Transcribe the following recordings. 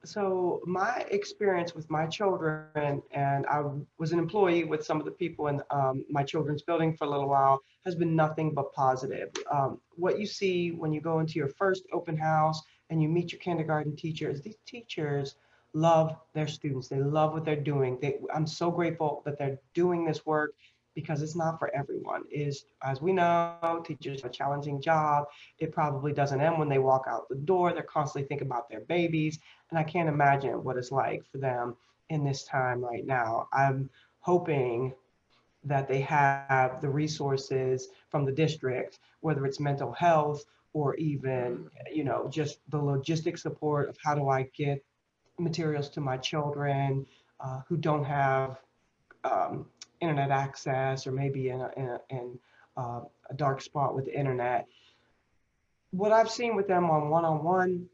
So my experience with my children, and I was an employee with some of the people in my children's building for a little while, has been nothing but positive. What you see when you go into your first open house and you meet your kindergarten teachers, these teachers love their students. They love what they're doing. I'm so grateful that they're doing this work because it's not for everyone. Is as we know, teachers have a challenging job. It probably doesn't end when they walk out the door. They're constantly thinking about their babies, and I can't imagine what it's like for them in this time right now. I'm hoping that they have the resources from the district, whether it's mental health or even, just the logistic support of how do I get materials to my children who don't have um, internet access or maybe in a dark spot with the internet. What I've seen with them on one-on-one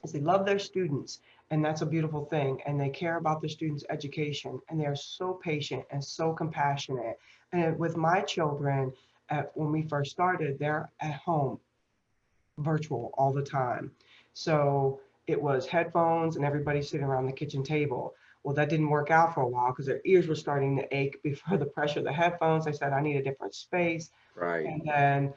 is they love their students, and that's a beautiful thing, and they care about their students' education, and they're so patient and so compassionate. And with my children, when we first started, they're at home virtual all the time. So it was headphones and everybody sitting around the kitchen table. Well, that didn't work out for a while because their ears were starting to ache before the pressure of the headphones. I said, I need a different space. Right. And then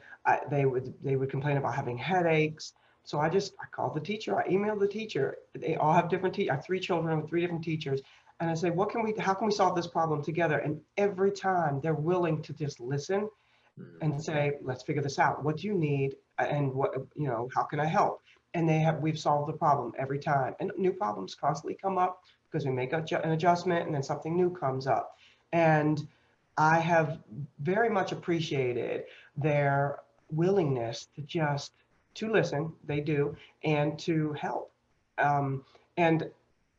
they would complain about having headaches. So I called the teacher. I emailed the teacher. They all have different I have three children with three different teachers. And I say, how can we solve this problem together? And every time they're willing to just listen and Mhm. say, let's figure this out. What do you need? And how can I help? And we've solved the problem every time. And new problems constantly come up because we make an adjustment and then something new comes up. And I have very much appreciated their willingness to listen, they do, and to help. And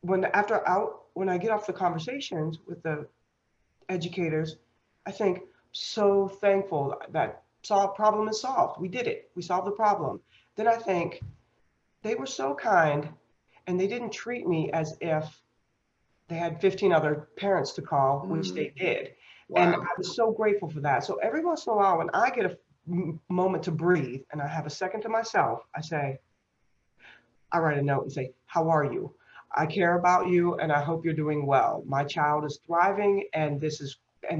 when I get off the conversations with the educators, I think so thankful that problem is solved. We did it. We solved the problem. Then I think they were so kind and they didn't treat me as if they had 15 other parents to call, which Mm. they did. And Wow. I was so grateful for that. So every once in a while, when I get a moment to breathe and I have a second to myself, I write a note and say, how are you? I care about you and I hope you're doing well. My child is thriving and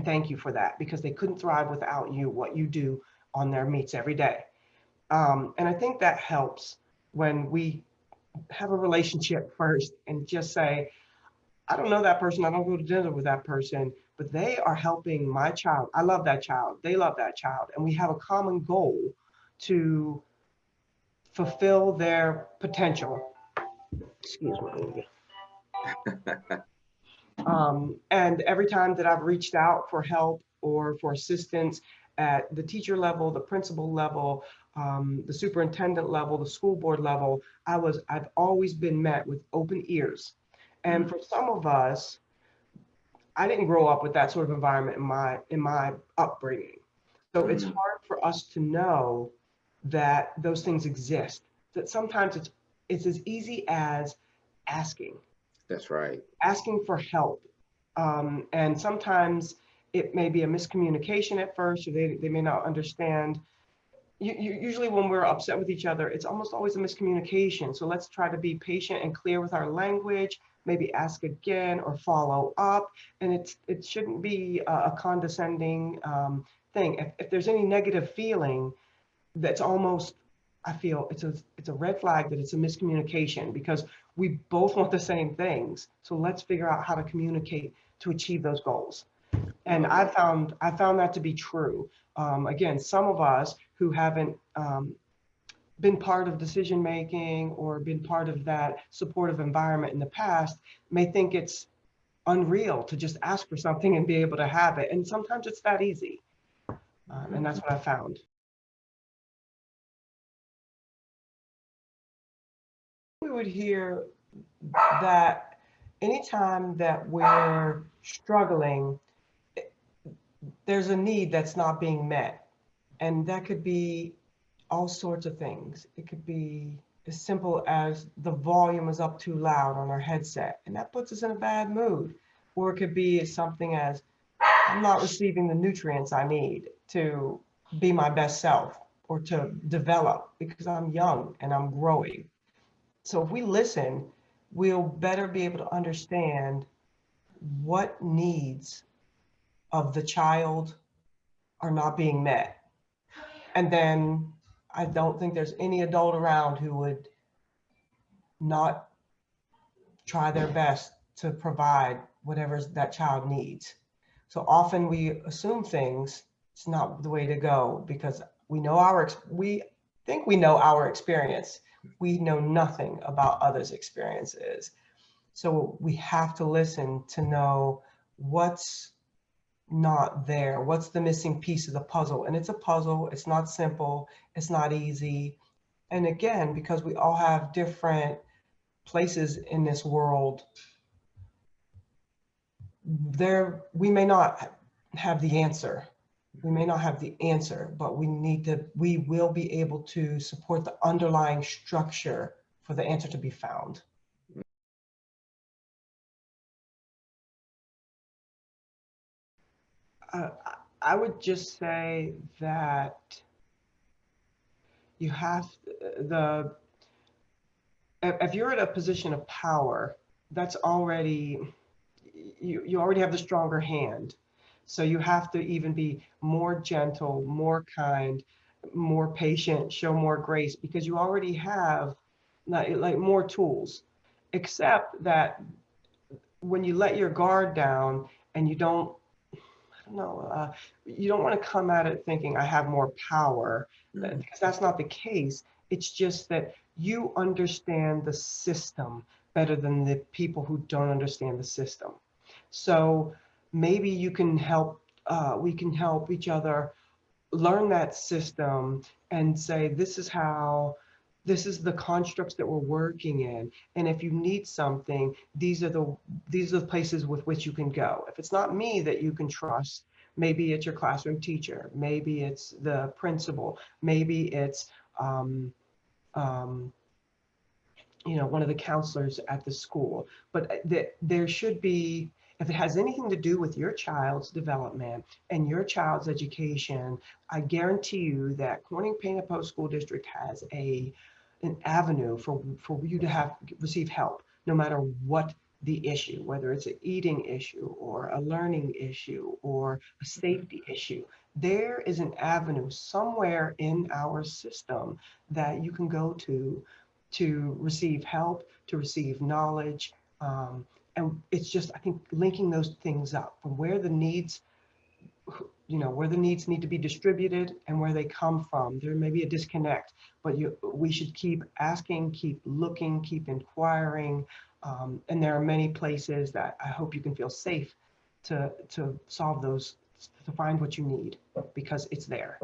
thank you for that because they couldn't thrive without you, what you do on their meets every day. And I think that helps when we have a relationship first and just say, I don't know that person. I don't go to dinner with that person, but they are helping my child. I love that child. They love that child. And we have a common goal to fulfill their potential. Excuse me. And every time that I've reached out for help or for assistance at the teacher level, the principal level, the superintendent level, the school board level, I've always been met with open ears. And Mm. for some of us, I didn't grow up with that sort of environment in my upbringing. So it's Mm. hard for us to know that those things exist. That sometimes it's as easy as asking That's right. asking for help. And sometimes it may be a miscommunication at first, or they may not understand. Usually, when we're upset with each other, it's almost always a miscommunication. So let's try to be patient and clear with our language, maybe ask again or follow up. And it shouldn't be a condescending thing. If there's any negative feeling, that's almost I feel it's a red flag that it's a miscommunication because we both want the same things. So let's figure out how to communicate to achieve those goals. And Wow. I found that to be true. Again, some of us who haven't been part of decision making or been part of that supportive environment in the past may think it's unreal to just ask for something and be able to have it. And sometimes it's that easy. And that's Mhm. what I found. We would hear that anytime that we're struggling, there's a need that's not being met. And that could be all sorts of things. It could be as simple as the volume is up too loud on our headset, and that puts us in a bad mood. Or it could be something as I'm not receiving the nutrients I need to be my best self or to develop because I'm young and I'm growing. So if we listen, we'll better be able to understand what needs of the child are not being met. And then I don't think there's any adult around who would not try their best to provide whatever that child needs. So often we assume things, it's not the way to go because we think we know our experience. We know nothing about others' experiences. So we have to listen to know what's not there, what's the missing piece of the puzzle. And it's a puzzle, it's not simple, it's not easy. And again, because we all have different places in this world, we may not have the answer. We may not have the answer, but we will be able to support the underlying structure for the answer to be found. Uh, I would just say that you have the if you're at a position of power, that's already you already have the stronger hand. So you have to even be more gentle, more kind, more patient, show more grace because you already have like more tools. Except that when you let your guard down and you don't, I don't know, you don't want to come at it thinking I have more power because that's not the case. It's just that you understand the system better than the people who don't understand the system. So maybe you can help, we can help each other learn that system and say, this is the constructs that we're working in. And if you need something, these are the places with which you can go. If it's not me that you can trust, maybe it's your classroom teacher, maybe it's the principal, maybe it's, um, um, one of the counselors at the school. But there should be, if it has anything to do with your child's development and your child's education, I guarantee you that Corning Painted Post School District has an avenue for you to receive help, no matter what the issue, whether it's an eating issue or a learning issue or a safety issue. There is an avenue somewhere in our system that you can go to receive help, to receive knowledge. And it's just, I think, linking those things up from where the needs, where the needs need to be distributed and where they come from. There may be a disconnect, but we should keep asking, keep looking, keep inquiring. And there are many places that I hope you can feel safe to solve those, to find what you need because it's there.